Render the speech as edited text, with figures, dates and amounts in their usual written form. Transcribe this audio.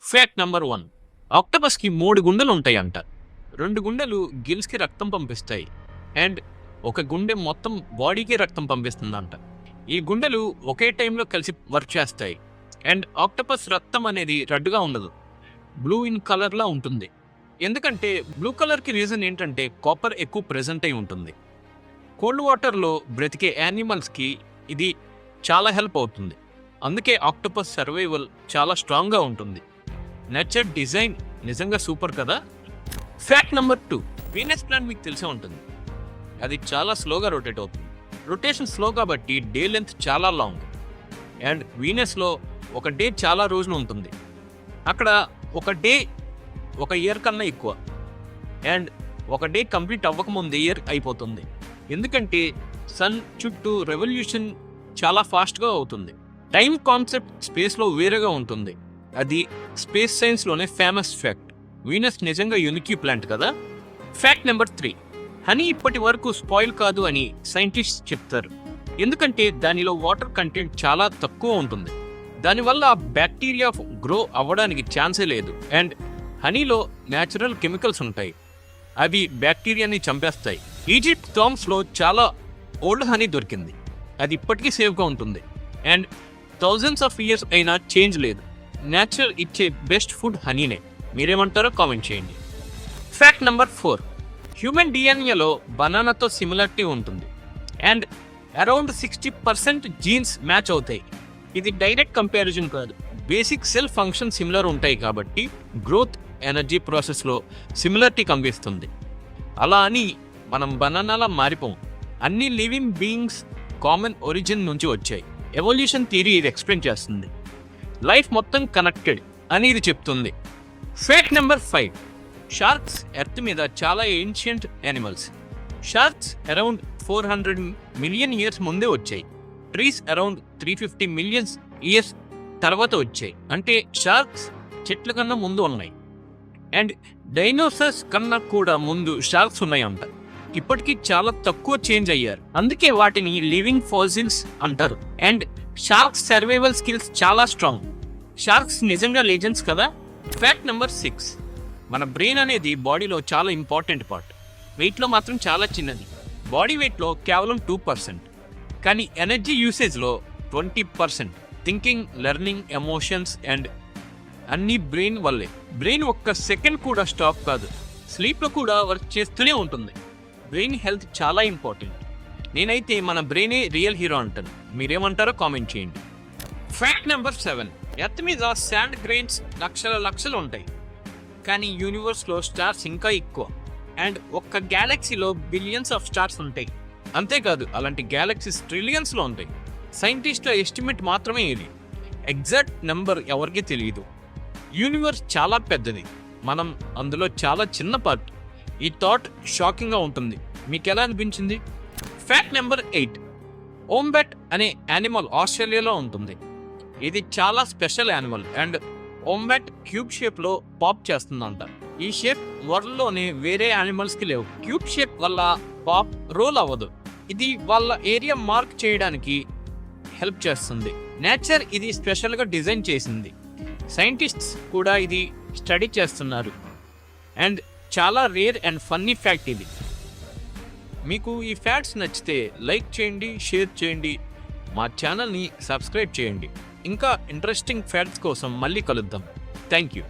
Fact number 1. ఆక్టోపస్కి 3 గుండెలు ఉంటాయంట. 2 గుండెలు గిల్స్కి రక్తం పంపిస్తాయి అండ్ ఒక గుండె మొత్తం బాడీకి రక్తం పంపిస్తుందంట. ఈ గుండెలు ఒకే టైంలో కలిసి వర్క్ చేస్తాయి అండ్ ఆక్టోపస్ రక్తం అనేది రెడ్గా ఉండదు, బ్లూ ఇన్ కలర్లా ఉంటుంది. ఎందుకంటే బ్లూ కలర్కి రీజన్ ఏంటంటే కాపర్ ఎక్కువ ప్రెజెంట్ అయి ఉంటుంది. కోల్డ్ వాటర్లో బ్రతికే యానిమల్స్కి ఇది చాలా హెల్ప్ అవుతుంది. అందుకే ఆక్టోపస్ సర్వైవల్ చాలా స్ట్రాంగ్గా ఉంటుంది. నేచర్ డిజైన్ నిజంగా సూపర్ కదా. Fact number 2. వీనస్ ప్లాంట్ మీకు తెలిసే ఉంటుంది. అది చాలా స్లోగా రొటేట్ అవుతుంది. రొటేషన్ స్లో కాబట్టి డే లెంత్ చాలా లాంగ్ అండ్ వీనస్లో ఒక డే చాలా రోజులు ఉంటుంది. అక్కడ ఒక డే ఒక ఇయర్ కన్నా ఎక్కువ అండ్ ఒక డే కంప్లీట్ అవ్వకముందు ఇయర్ అయిపోతుంది. ఎందుకంటే సన్ చుట్టూ రెవల్యూషన్ చాలా ఫాస్ట్గా అవుతుంది. టైం కాన్సెప్ట్ స్పేస్లో వేరేగా ఉంటుంది. అది స్పేస్ సైన్స్లోనే ఫేమస్ ఫ్యాక్ట్. వీనస్ నిజంగా యూనిక్ ప్లాంట్ కదా. Fact number 3. హనీ ఇప్పటి వరకు స్పాయిల్ కాదు అని సైంటిస్ట్ చెప్తారు. ఎందుకంటే దానిలో వాటర్ కంటెంట్ చాలా తక్కువ ఉంటుంది. దానివల్ల బ్యాక్టీరియా గ్రో అవ్వడానికి ఛాన్సే లేదు అండ్ హనీలో న్యాచురల్ కెమికల్స్ ఉంటాయి, అవి బ్యాక్టీరియాని చంపేస్తాయి. ఈజిప్ట్ టామ్స్లో చాలా ఓల్డ్ హనీ దొరికింది. అది ఇప్పటికీ సేఫ్గా ఉంటుంది అండ్ థౌజండ్స్ ఆఫ్ ఇయర్స్ అయినా చేంజ్ లేదు. న్యాచురల్ ఇచ్చే బెస్ట్ ఫుడ్ హనీనే. మీరేమంటారో కామెంట్ చేయండి. Fact number 4. హ్యూమన్ డిఎన్ఏలో బనానాతో సిమిలారిటీ ఉంటుంది అండ్ అరౌండ్ 60% జీన్స్ మ్యాచ్ అవుతాయి. ఇది డైరెక్ట్ కంపారిజన్ కాదు, బేసిక్ సెల్ ఫంక్షన్ సిమిలర్ ఉంటాయి కాబట్టి గ్రోత్ ఎనర్జీ ప్రాసెస్లో సిమిలారిటీ కనిపిస్తుంది. అలా అని మనం బనానాలా మారిపోం. అన్ని లివింగ్ బీయింగ్స్ కామన్ ఒరిజిన్ నుంచి వచ్చాయి. ఎవల్యూషన్ థియరీ ఇది ఎక్స్ప్లెయిన్ చేస్తుంది. లైఫ్ మొత్తం కనెక్టెడ్ అని ఇది చెప్తుంది. Fact number 5. షార్క్స్ ఎర్త్ మీద చాలా ancient animals. Sharks around 400 million years ముందే వచ్చాయి. ట్రీస్ అరౌండ్ 350 మిలియన్స్ ఇయర్స్ తర్వాత వచ్చాయి. అంటే షార్క్స్ చెట్ల కన్నా ముందు ఉన్నాయి అండ్ డైనోసార్స్ కన్నా కూడా ముందు షార్క్స్ ఉన్నాయంట. ఇప్పటికీ చాలా తక్కువ చేంజ్ అయ్యారు, అందుకే వాటిని లివింగ్ ఫాసిల్స్ అంటారు. అండ్ షార్క్స్ సర్వైవల్ స్కిల్స్ చాలా స్ట్రాంగ్. షార్క్స్ నిజంగా లెజెండ్స్ కదా. Fact number 6. మన బ్రెయిన్ అనేది బాడీలో చాలా ఇంపార్టెంట్ పార్ట్. వెయిట్లో మాత్రం చాలా చిన్నది. బాడీ వెయిట్లో కేవలం 2%, కానీ ఎనర్జీ యూసేజ్లో 20%. థింకింగ్, లెర్నింగ్, ఎమోషన్స్ అండ్ అన్నీ బ్రెయిన్ వల్లే. బ్రెయిన్ ఒక్క సెకండ్ కూడా స్టాప్ కాదు, స్లీప్లో కూడా వర్క్ చేస్తూనే ఉంటుంది. బ్రెయిన్ హెల్త్ చాలా ఇంపార్టెంట్. నేనైతే మన బ్రెయినే రియల్ హీరో అంటాను. మీరేమంటారో కామెంట్ చేయండి. Fact number 7. ఎర్త్ మీద శాండ్ గ్రెయిన్స్ లక్షలు ఉంటాయి, కానీ యూనివర్స్లో స్టార్స్ ఇంకా ఎక్కువ అండ్ ఒక్క గ్యాలక్సీలో బిలియన్స్ ఆఫ్ స్టార్స్ ఉంటాయి. అంతేకాదు అలాంటి గ్యాలక్సీస్ ట్రిలియన్స్లో ఉంటాయి. సైంటిస్టుల ఎస్టిమేట్ మాత్రమే ఇది, ఎగ్జాక్ట్ నెంబర్ ఎవరికీ తెలియదు. యూనివర్స్ చాలా పెద్దది, మనం అందులో చాలా చిన్న పార్ట్. ఈ థాట్ షాకింగ్గా ఉంటుంది. మీకు ఎలా అనిపించింది? Fact number 8. ఓంబాట్ అనే యానిమల్ ఆస్ట్రేలియాలో ఉంటుంది. ఇది చాలా స్పెషల్ యానిమల్ అండ్ ఓంబాట్ క్యూబ్ షేప్లో పాప్ చేస్తుందంట. ఈ షేప్ వరల్డ్లోనే వేరే యానిమల్స్కి లేవు. క్యూబ్ షేప్ వల్ల పాప్ రోల్ అవ్వదు. ఇది వాళ్ళ ఏరియా మార్క్ చేయడానికి హెల్ప్ చేస్తుంది. నేచర్ ఇది స్పెషల్గా డిజైన్ చేసింది. సైంటిస్ట్స్ కూడా ఇది స్టడీ చేస్తున్నారు అండ్ చాలా రేర్ అండ్ ఫన్నీ ఫ్యాక్ట్ ఇది. మీకు ఈ ఫ్యాక్ట్స్ నచ్చితే లైక్ చేయండి, షేర్ చేయండి, మా ఛానల్ని సబ్స్క్రైబ్ చేయండి. ఇంకా ఇంట్రెస్టింగ్ ఫ్యాక్ట్స్ కోసం మళ్ళీ కలుద్దాం. Thank you.